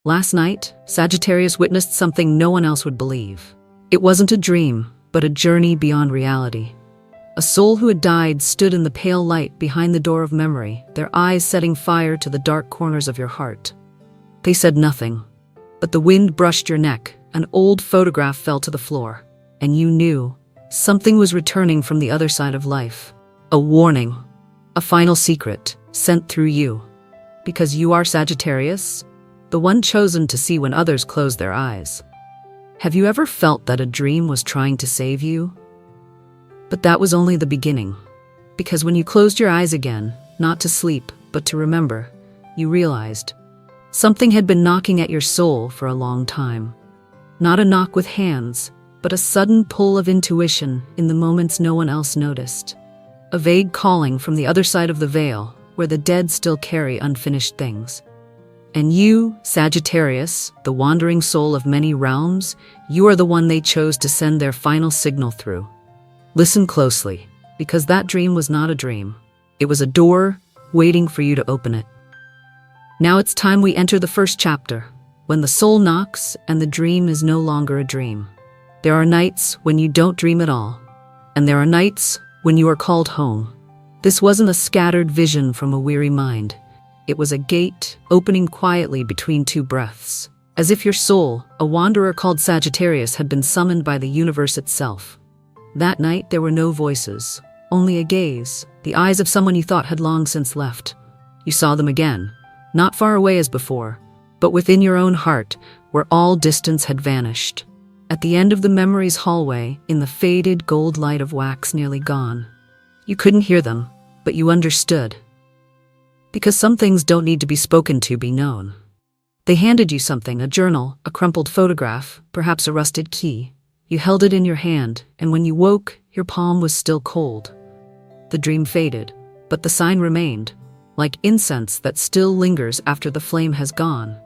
Last night, Sagittarius witnessed something no one else would believe. It wasn't a dream, but a journey beyond reality. A soul who had died stood in the pale light behind the door of memory, their eyes setting fire to the dark corners of your heart. They said nothing, but the wind brushed your neck, an old photograph fell to the floor, and you knew something was returning from the other side of life. A warning, a final secret, sent through you. Because you are Sagittarius, the one chosen to see when others close their eyes. Have you ever felt that a dream was trying to save you? But that was only the beginning. Because when you closed your eyes again, not to sleep, but to remember, you realized something had been knocking at your soul for a long time. Not a knock with hands, but a sudden pull of intuition in the moments no one else noticed. A vague calling from the other side of the veil, where the dead still carry unfinished things. And you, Sagittarius, the wandering soul of many realms, you are the one they chose to send their final signal through. Listen closely, because that dream was not a dream. It was a door waiting for you to open it. Now it's time we enter the first chapter, when the soul knocks and the dream is no longer a dream. There are nights when you don't dream at all, and there are nights when you are called home. This wasn't a scattered vision from a weary mind. It was a gate opening quietly between two breaths, as if your soul, a wanderer called Sagittarius, had been summoned by the universe itself. That night there were no voices, only a gaze, the eyes of someone you thought had long since left. You saw them again, not far away as before, but within your own heart, where all distance had vanished. At the end of the memory's hallway, in the faded gold light of wax nearly gone. You couldn't hear them, but you understood. Because some things don't need to be spoken to be known. They handed you something, a journal, a crumpled photograph, perhaps a rusted key. You held it in your hand, and when you woke, your palm was still cold. The dream faded, but the sign remained, like incense that still lingers after the flame has gone.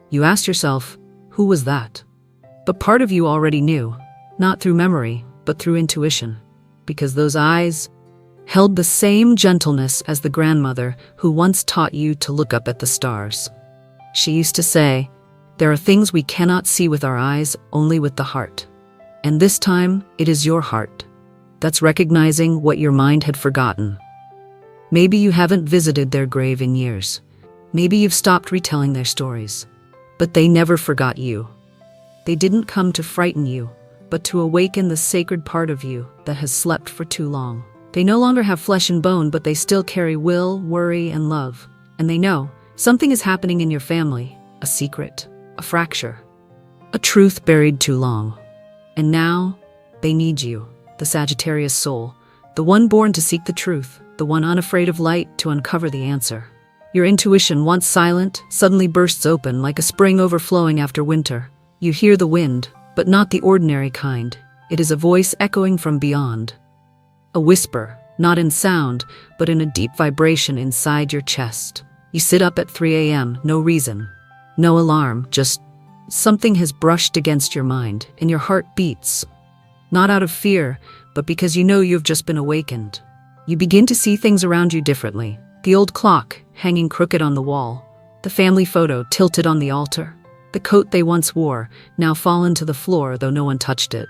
You asked yourself, who was that? But part of you already knew, not through memory, but through intuition, because those eyes held the same gentleness as the grandmother who once taught you to look up at the stars. She used to say, there are things we cannot see with our eyes, only with the heart. And this time, it is your heart that's recognizing what your mind had forgotten. Maybe you haven't visited their grave in years. Maybe you've stopped retelling their stories. But they never forgot you. They didn't come to frighten you, but to awaken the sacred part of you that has slept for too long. They no longer have flesh and bone, but they still carry will, worry, and love. And they know something is happening in your family, a secret, a fracture, a truth buried too long. And now, they need you, the Sagittarius soul, the one born to seek the truth, the one unafraid of light to uncover the answer. Your intuition, once silent, suddenly bursts open like a spring overflowing after winter. You hear the wind, but not the ordinary kind. It is a voice echoing from beyond. A whisper, not in sound, but in a deep vibration inside your chest. You sit up at 3 a.m., no reason, no alarm, just something has brushed against your mind, and your heart beats. Not out of fear, but because you know you've just been awakened. You begin to see things around you differently. The old clock, hanging crooked on the wall. The family photo tilted on the altar. The coat they once wore, now fallen to the floor though no one touched it.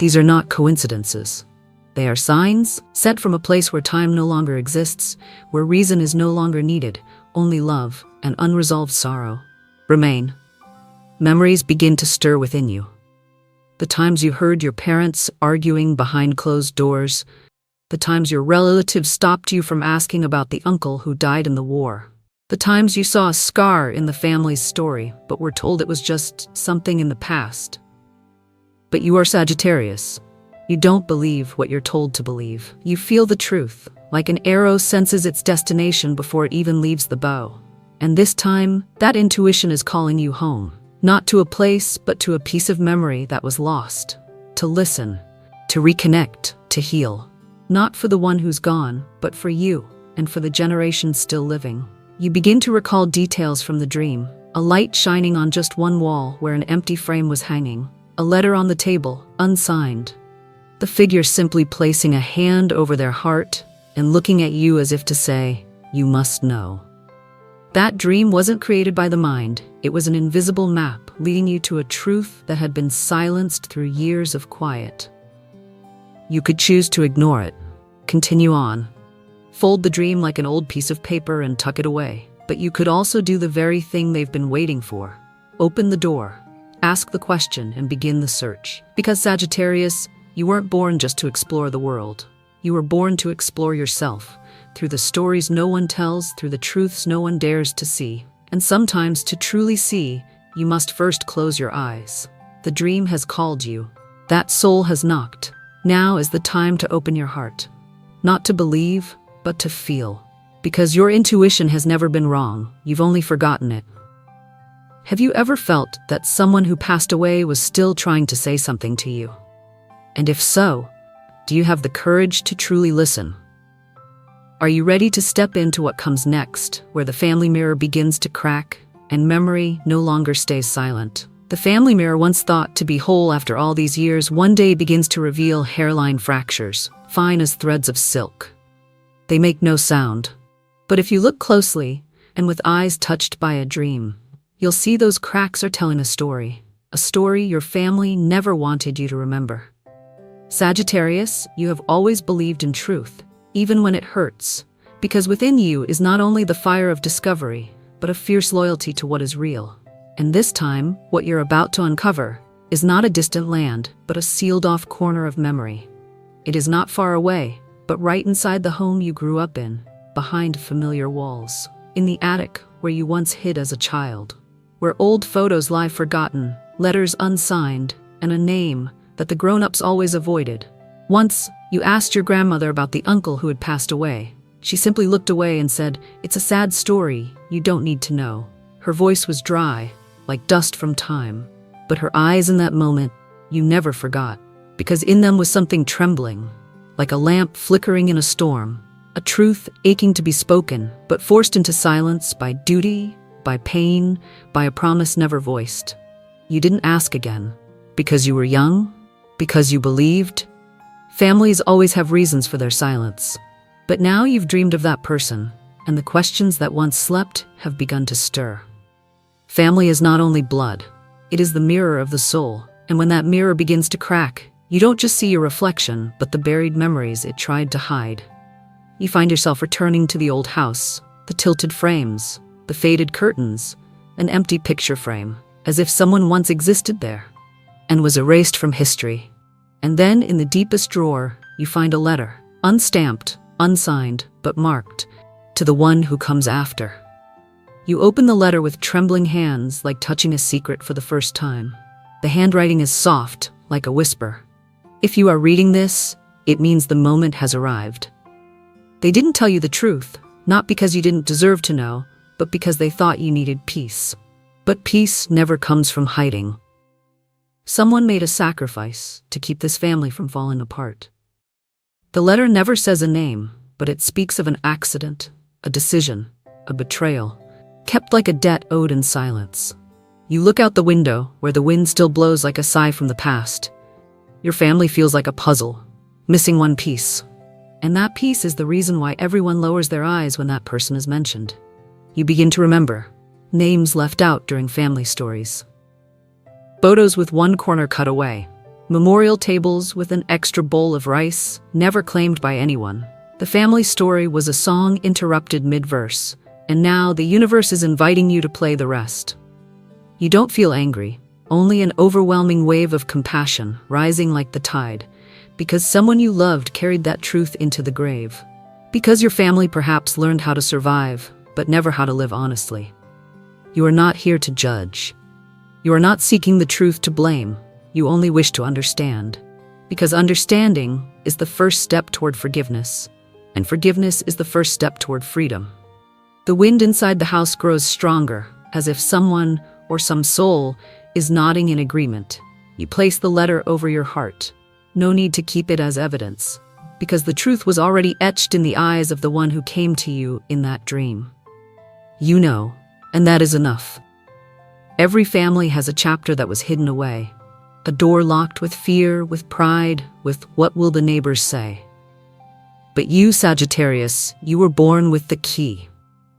These are not coincidences. They are signs, set from a place where time no longer exists, where reason is no longer needed, only love and unresolved sorrow remain. Memories begin to stir within you. The times you heard your parents arguing behind closed doors, the times your relatives stopped you from asking about the uncle who died in the war. The times you saw a scar in the family's story, but were told it was just something in the past. But you are Sagittarius. You don't believe what you're told to believe. You feel the truth, like an arrow senses its destination before it even leaves the bow. And this time, that intuition is calling you home. Not to a place, but to a piece of memory that was lost. To listen, to reconnect, to heal. Not for the one who's gone, but for you, and for the generations still living. You begin to recall details from the dream, a light shining on just one wall where an empty frame was hanging, a letter on the table, unsigned. The figure simply placing a hand over their heart and looking at you as if to say, you must know. That dream wasn't created by the mind. It was an invisible map leading you to a truth that had been silenced through years of quiet. You could choose to ignore it, continue on, fold the dream like an old piece of paper and tuck it away. But you could also do the very thing they've been waiting for. Open the door, ask the question, and begin the search. Because Sagittarius, you weren't born just to explore the world. You were born to explore yourself, through the stories no one tells, through the truths no one dares to see. And sometimes, to truly see, you must first close your eyes. The dream has called you. That soul has knocked. Now is the time to open your heart. Not to believe, but to feel. Because your intuition has never been wrong, you've only forgotten it. Have you ever felt that someone who passed away was still trying to say something to you? And if so, do you have the courage to truly listen? Are you ready to step into what comes next, where the family mirror begins to crack and memory no longer stays silent? The family mirror, once thought to be whole after all these years, one day begins to reveal hairline fractures, fine as threads of silk. They make no sound. But if you look closely, and with eyes touched by a dream, you'll see those cracks are telling a story your family never wanted you to remember. Sagittarius, you have always believed in truth, even when it hurts, because within you is not only the fire of discovery, but a fierce loyalty to what is real. And this time, what you're about to uncover is not a distant land, but a sealed-off corner of memory. It is not far away, but right inside the home you grew up in, behind familiar walls, in the attic where you once hid as a child, where old photos lie forgotten, letters unsigned, and a name that the grown-ups always avoided. Once, you asked your grandmother about the uncle who had passed away. She simply looked away and said, "It's a sad story, you don't need to know." Her voice was dry, like dust from time, but her eyes in that moment, you never forgot, because in them was something trembling, like a lamp flickering in a storm. A truth aching to be spoken, but forced into silence by duty, by pain, by a promise never voiced. You didn't ask again, because you were young, because you believed. Families always have reasons for their silence. But now you've dreamed of that person, and the questions that once slept have begun to stir. Family is not only blood, it is the mirror of the soul, and when that mirror begins to crack, you don't just see your reflection, but the buried memories it tried to hide. You find yourself returning to the old house, the tilted frames, the faded curtains, an empty picture frame, as if someone once existed there, and was erased from history. And then, in the deepest drawer, you find a letter, unstamped, unsigned, but marked, to the one who comes after. You open the letter with trembling hands, like touching a secret for the first time. The handwriting is soft, like a whisper. If you are reading this, it means the moment has arrived. They didn't tell you the truth, not because you didn't deserve to know, but because they thought you needed peace. But peace never comes from hiding. Someone made a sacrifice to keep this family from falling apart. The letter never says a name, but it speaks of an accident, a decision, a betrayal, kept like a debt owed in silence. You look out the window, where the wind still blows like a sigh from the past. Your family feels like a puzzle, missing one piece. And that piece is the reason why everyone lowers their eyes when that person is mentioned. You begin to remember names left out during family stories. Photos with one corner cut away. Memorial tables with an extra bowl of rice, never claimed by anyone. The family story was a song interrupted mid-verse, and now the universe is inviting you to play the rest. You don't feel angry, only an overwhelming wave of compassion rising like the tide, because someone you loved carried that truth into the grave. Because your family perhaps learned how to survive, but never how to live honestly. You are not here to judge. You are not seeking the truth to blame. You only wish to understand. Because understanding is the first step toward forgiveness, and forgiveness is the first step toward freedom. The wind inside the house grows stronger, as if someone or some soul is nodding in agreement. You place the letter over your heart. No need to keep it as evidence, because the truth was already etched in the eyes of the one who came to you in that dream. You know, and that is enough. Every family has a chapter that was hidden away, a door locked with fear, with pride, with what will the neighbors say. But you, Sagittarius, you were born with the key.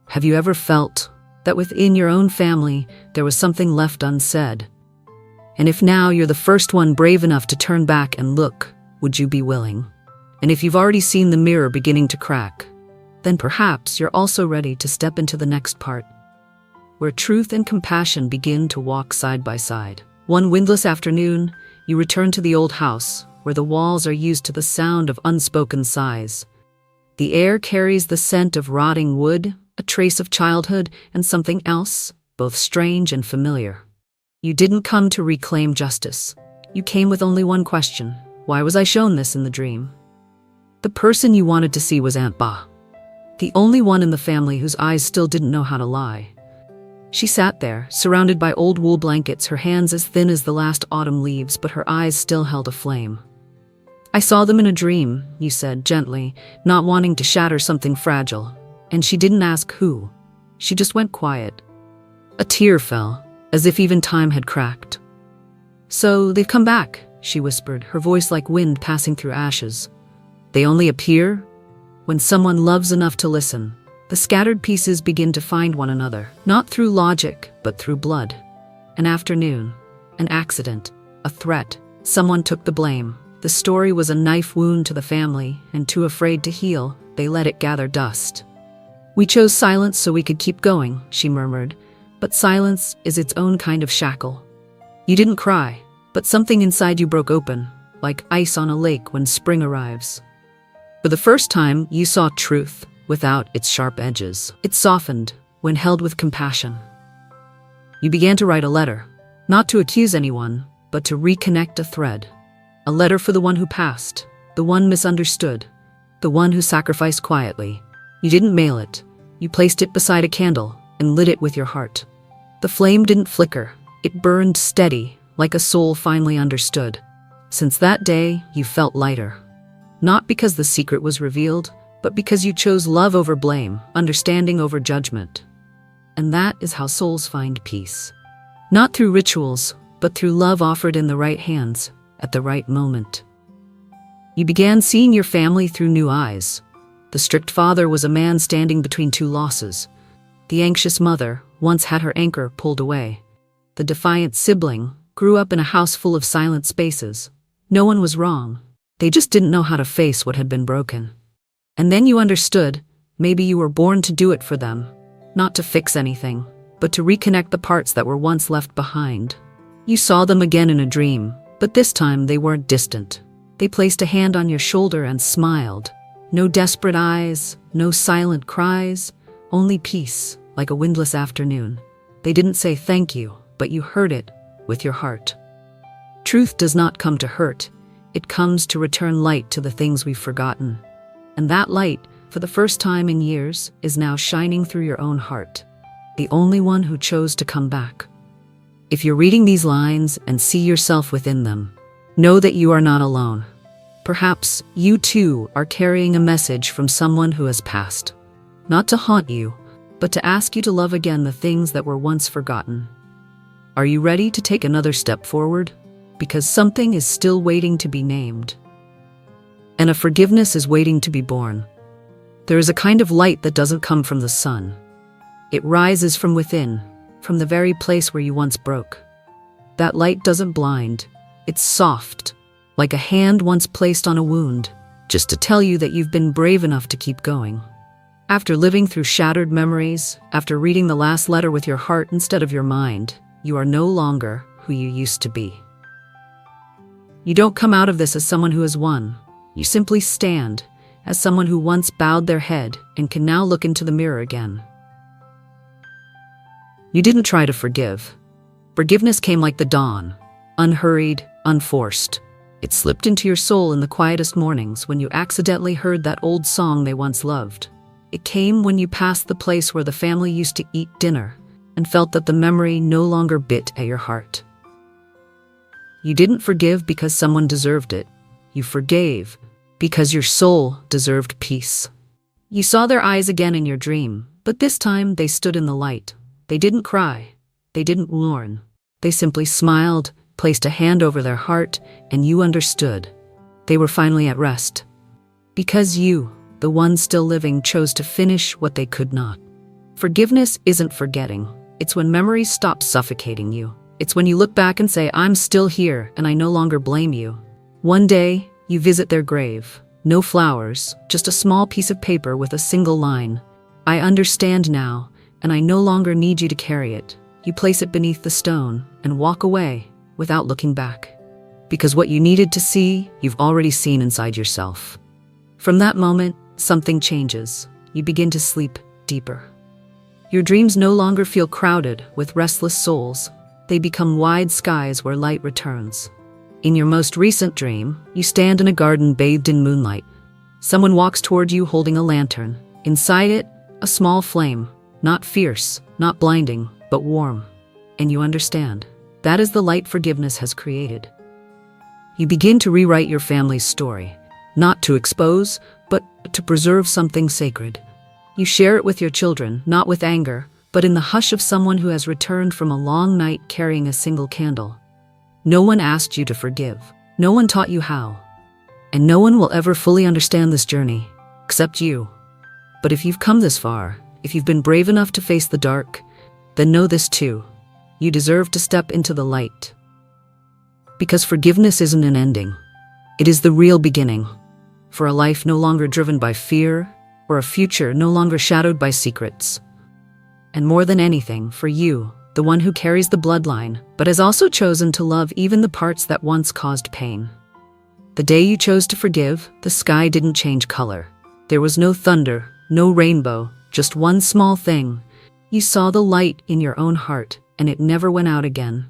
Have you ever felt that within your own family there was something left unsaid. And if now you're the first one brave enough to turn back and look, would you be willing? And if you've already seen the mirror beginning to crack, then perhaps you're also ready to step into the next part, where truth and compassion begin to walk side by side. One windless afternoon, you return to the old house, where the walls are used to the sound of unspoken sighs. The air carries the scent of rotting wood, a trace of childhood, and something else, both strange and familiar. You didn't come to reclaim justice. You came with only one question. Why was I shown this in the dream? The person you wanted to see was Aunt Ba, the only one in the family whose eyes still didn't know how to lie. She sat there, surrounded by old wool blankets, her hands as thin as the last autumn leaves, but her eyes still held a flame. I saw them in a dream, you said gently, not wanting to shatter something fragile. And she didn't ask who. She just went quiet. A tear fell, as if even time had cracked. So they've come back, she whispered, her voice like wind passing through ashes. They only appear when someone loves enough to listen. The scattered pieces begin to find one another, not through logic, but through blood. An afternoon, an accident, a threat. Someone took the blame. The story was a knife wound to the family, and too afraid to heal, they let it gather dust. We chose silence so we could keep going, she murmured, but silence is its own kind of shackle. You didn't cry, but something inside you broke open, like ice on a lake when spring arrives. For the first time, you saw truth without its sharp edges. It softened when held with compassion. You began to write a letter, not to accuse anyone, but to reconnect a thread. A letter for the one who passed, the one misunderstood, the one who sacrificed quietly. You didn't mail it. You placed it beside a candle and lit it with your heart. The flame didn't flicker. It burned steady, like a soul finally understood. Since that day, you felt lighter. Not because the secret was revealed, but because you chose love over blame, understanding over judgment. And that is how souls find peace. Not through rituals, but through love offered in the right hands, at the right moment. You began seeing your family through new eyes. The strict father was a man standing between two losses. The anxious mother once had her anchor pulled away. The defiant sibling grew up in a house full of silent spaces. No one was wrong. They just didn't know how to face what had been broken. And then you understood, maybe you were born to do it for them, not to fix anything, but to reconnect the parts that were once left behind. You saw them again in a dream, but this time they weren't distant. They placed a hand on your shoulder and smiled. No desperate eyes, no silent cries, only peace, like a windless afternoon. They didn't say thank you, but you heard it with your heart. Truth does not come to hurt. It comes to return light to the things we've forgotten. And that light, for the first time in years, is now shining through your own heart. The only one who chose to come back. If you're reading these lines and see yourself within them, know that you are not alone. Perhaps you too are carrying a message from someone who has passed. Not to haunt you, but to ask you to love again the things that were once forgotten. Are you ready to take another step forward? Because something is still waiting to be named. And a forgiveness is waiting to be born. There is a kind of light that doesn't come from the sun. It rises from within, from the very place where you once broke. That light doesn't blind. It's soft, like a hand once placed on a wound, just to tell you that you've been brave enough to keep going. After living through shattered memories, after reading the last letter with your heart instead of your mind, you are no longer who you used to be. You don't come out of this as someone who has won. You simply stand as someone who once bowed their head and can now look into the mirror again. You didn't try to forgive. Forgiveness came like the dawn, unhurried, unforced. It slipped into your soul in the quietest mornings when you accidentally heard that old song they once loved. It came when you passed the place where the family used to eat dinner and felt that the memory no longer bit at your heart. You didn't forgive because someone deserved it. You forgave because your soul deserved peace. You saw their eyes again in your dream, but this time they stood in the light. They didn't cry. They didn't mourn. They simply smiled, placed a hand over their heart, and you understood. They were finally at rest. Because you, the one still living, chose to finish what they could not. Forgiveness isn't forgetting. It's when memories stop suffocating you. It's when you look back and say, I'm still here and I no longer blame you. One day, you visit their grave. No flowers, just a small piece of paper with a single line. I understand now, and I no longer need you to carry it. You place it beneath the stone and walk away without looking back. Because what you needed to see, you've already seen inside yourself. From that moment, something changes. You begin to sleep deeper. Your dreams no longer feel crowded with restless souls. They become wide skies where light returns. In your most recent dream, you stand in a garden bathed in moonlight. Someone walks toward you holding a lantern. Inside it, a small flame, not fierce, not blinding, but warm. And you understand. That is the light forgiveness has created. You begin to rewrite your family's story, not to expose, but to preserve something sacred. You share it with your children, not with anger, but in the hush of someone who has returned from a long night carrying a single candle. No one asked you to forgive. No one taught you how. And no one will ever fully understand this journey, except you. But if you've come this far, if you've been brave enough to face the dark, then know this too. You deserve to step into the light. Because forgiveness isn't an ending. It is the real beginning. For a life no longer driven by fear, or a future no longer shadowed by secrets. And more than anything, for you, the one who carries the bloodline, but has also chosen to love even the parts that once caused pain. The day you chose to forgive, the sky didn't change color. There was no thunder, no rainbow, just one small thing. You saw the light in your own heart, and it never went out again.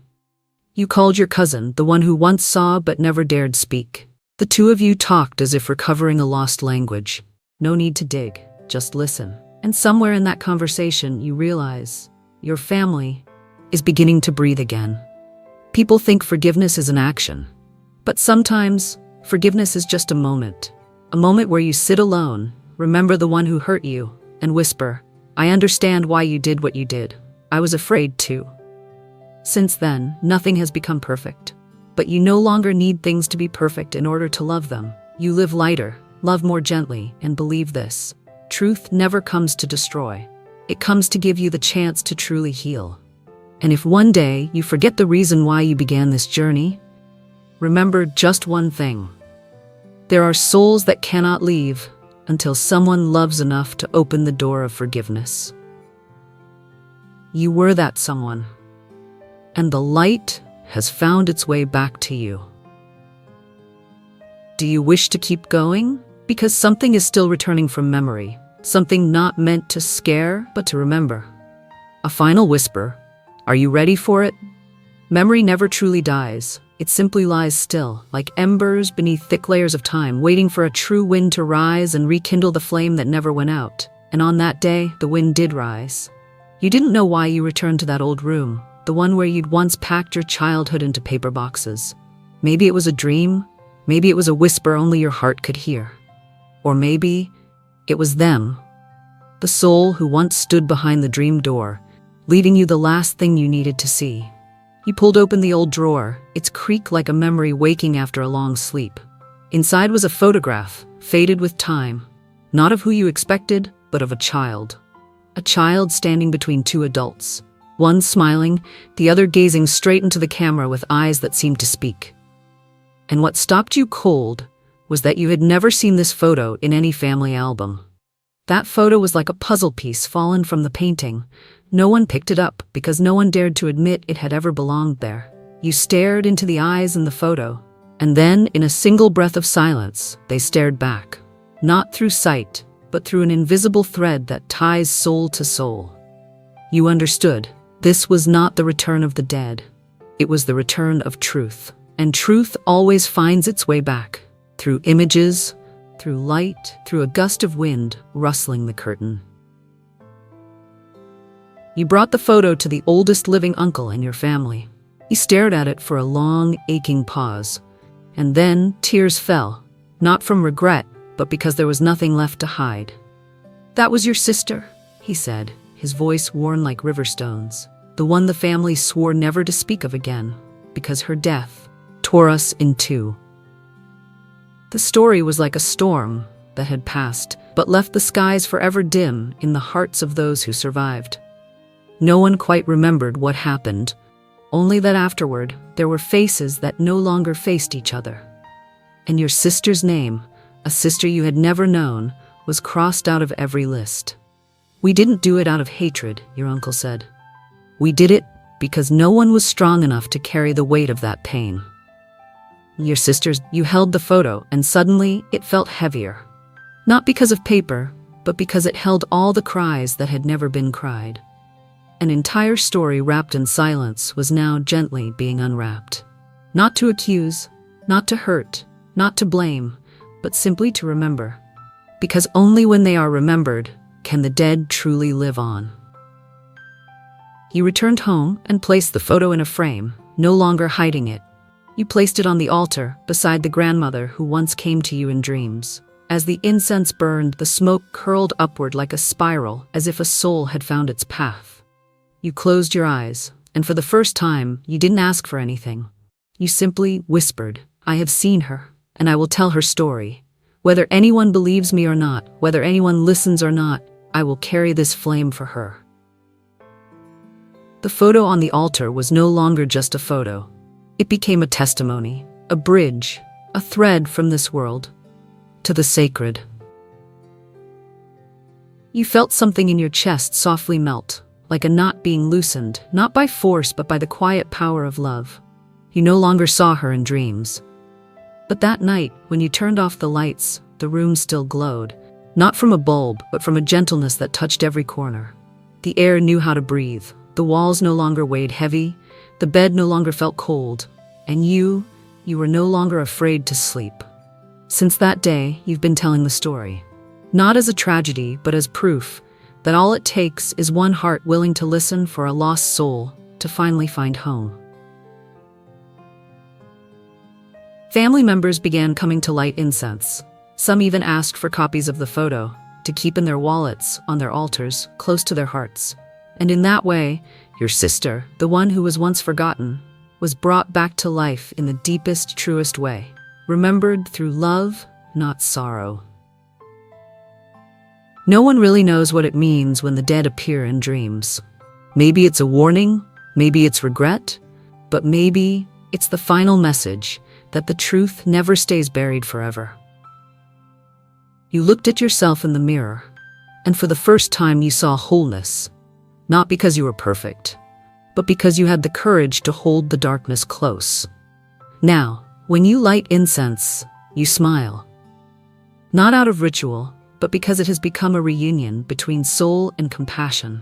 You called your cousin, the one who once saw but never dared speak. The two of you talked as if recovering a lost language. No need to dig, just listen. And somewhere in that conversation, you realize your family is beginning to breathe again. People think forgiveness is an action. But sometimes, forgiveness is just a moment where you sit alone, remember the one who hurt you, and whisper, I understand why you did what you did. I was afraid too. Since then, nothing has become perfect. But you no longer need things to be perfect in order to love them. You live lighter, love more gently, and believe this. Truth never comes to destroy. It comes to give you the chance to truly heal. And if one day you forget the reason why you began this journey, remember just one thing. There are souls that cannot leave until someone loves enough to open the door of forgiveness. You were that someone, and the light has found its way back to you. Do you wish to keep going? Because something is still returning from memory, something not meant to scare, but to remember. A final whisper. Are you ready for it? Memory never truly dies. It simply lies still, like embers beneath thick layers of time, waiting for a true wind to rise and rekindle the flame that never went out. And on that day, the wind did rise. You didn't know why you returned to that old room, the one where you'd once packed your childhood into paper boxes. Maybe it was a dream. Maybe it was a whisper only your heart could hear. Or maybe it was them, the soul who once stood behind the dream door, leading you the last thing you needed to see. You pulled open the old drawer, its creak like a memory waking after a long sleep. Inside was a photograph, faded with time, not of who you expected, but of a child. A child standing between two adults, one smiling, the other gazing straight into the camera with eyes that seemed to speak. And what stopped you cold was that you had never seen this photo in any family album. That photo was like a puzzle piece fallen from the painting. No one picked it up because no one dared to admit it had ever belonged there. You stared into the eyes in the photo, and then, in a single breath of silence, they stared back. Not through sight, but through an invisible thread that ties soul to soul. You understood. This was not the return of the dead. It was the return of truth. And truth always finds its way back. Through images, through light, through a gust of wind rustling the curtain. You brought the photo to the oldest living uncle in your family. He stared at it for a long, aching pause. And then tears fell, not from regret, but because there was nothing left to hide. That was your sister, he said, his voice worn like river stones. The one the family swore never to speak of again, because her death tore us in two. The story was like a storm that had passed, but left the skies forever dim in the hearts of those who survived. No one quite remembered what happened, only that afterward there were faces that no longer faced each other. And your sister's name, a sister you had never known, was crossed out of every list. "We didn't do it out of hatred," your uncle said. "We did it because no one was strong enough to carry the weight of that pain." Your sister's, you held the photo, and suddenly it felt heavier. Not because of paper, but because it held all the cries that had never been cried. An entire story wrapped in silence was now gently being unwrapped. Not to accuse, not to hurt, not to blame, but simply to remember. Because only when they are remembered can the dead truly live on. You returned home and placed the photo in a frame, no longer hiding it. You placed it on the altar beside the grandmother who once came to you in dreams. As the incense burned, the smoke curled upward like a spiral, as if a soul had found its path. You closed your eyes, and for the first time, you didn't ask for anything. You simply whispered, "I have seen her, and I will tell her story. Whether anyone believes me or not, whether anyone listens or not, I will carry this flame for her." The photo on the altar was no longer just a photo. It became a testimony, a bridge, a thread from this world to the sacred. You felt something in your chest softly melt, like a knot being loosened, not by force but by the quiet power of love. You no longer saw her in dreams. But that night, when you turned off the lights, the room still glowed, not from a bulb, but from a gentleness that touched every corner. The air knew how to breathe. The walls no longer weighed heavy, the bed no longer felt cold, and you were no longer afraid to sleep. Since that day, you've been telling the story. Not as a tragedy, but as proof that all it takes is one heart willing to listen for a lost soul to finally find home. Family members began coming to light incense. Some even asked for copies of the photo to keep in their wallets, on their altars, close to their hearts. And in that way, your sister, the one who was once forgotten, was brought back to life in the deepest, truest way, remembered through love, not sorrow. No one really knows what it means when the dead appear in dreams. Maybe it's a warning, maybe it's regret, but maybe it's the final message that the truth never stays buried forever. You looked at yourself in the mirror, and for the first time you saw wholeness. Not because you were perfect, but because you had the courage to hold the darkness close. Now, when you light incense, you smile. Not out of ritual, but because it has become a reunion between soul and compassion.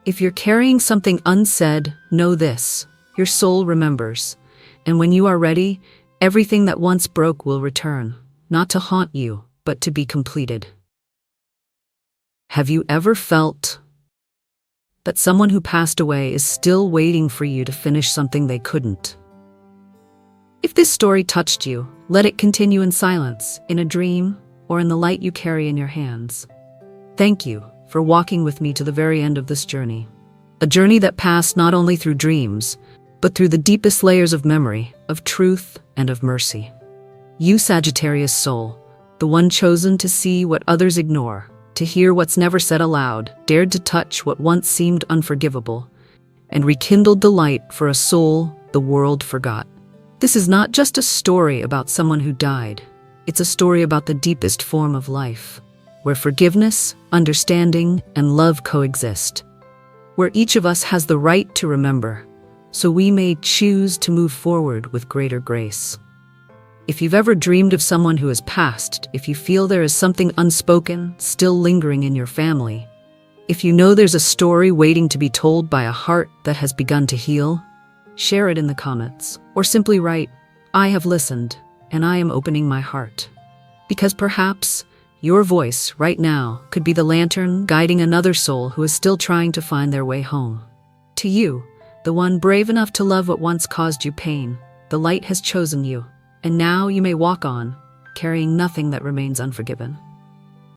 If you're carrying something unsaid, know this: your soul remembers. And when you are ready, everything that once broke will return, not to haunt you, but to be completed. Have you ever felt that someone who passed away is still waiting for you to finish something they couldn't? If this story touched you, let it continue in silence, in a dream, or in the light you carry in your hands. Thank you for walking with me to the very end of this journey. A journey that passed not only through dreams, but through the deepest layers of memory, of truth, and of mercy. You, Sagittarius soul, the one chosen to see what others ignore, to hear what's never said aloud, dared to touch what once seemed unforgivable, and rekindled the light for a soul the world forgot. This is not just a story about someone who died. It's a story about the deepest form of life, where forgiveness, understanding, and love coexist. Where each of us has the right to remember, so we may choose to move forward with greater grace. If you've ever dreamed of someone who has passed, if you feel there is something unspoken, still lingering in your family, if you know there's a story waiting to be told by a heart that has begun to heal, share it in the comments, or simply write, "I have listened, and I am opening my heart." Because perhaps your voice right now could be the lantern guiding another soul who is still trying to find their way home. To you, the one brave enough to love what once caused you pain, the light has chosen you. And now you may walk on, carrying nothing that remains unforgiven.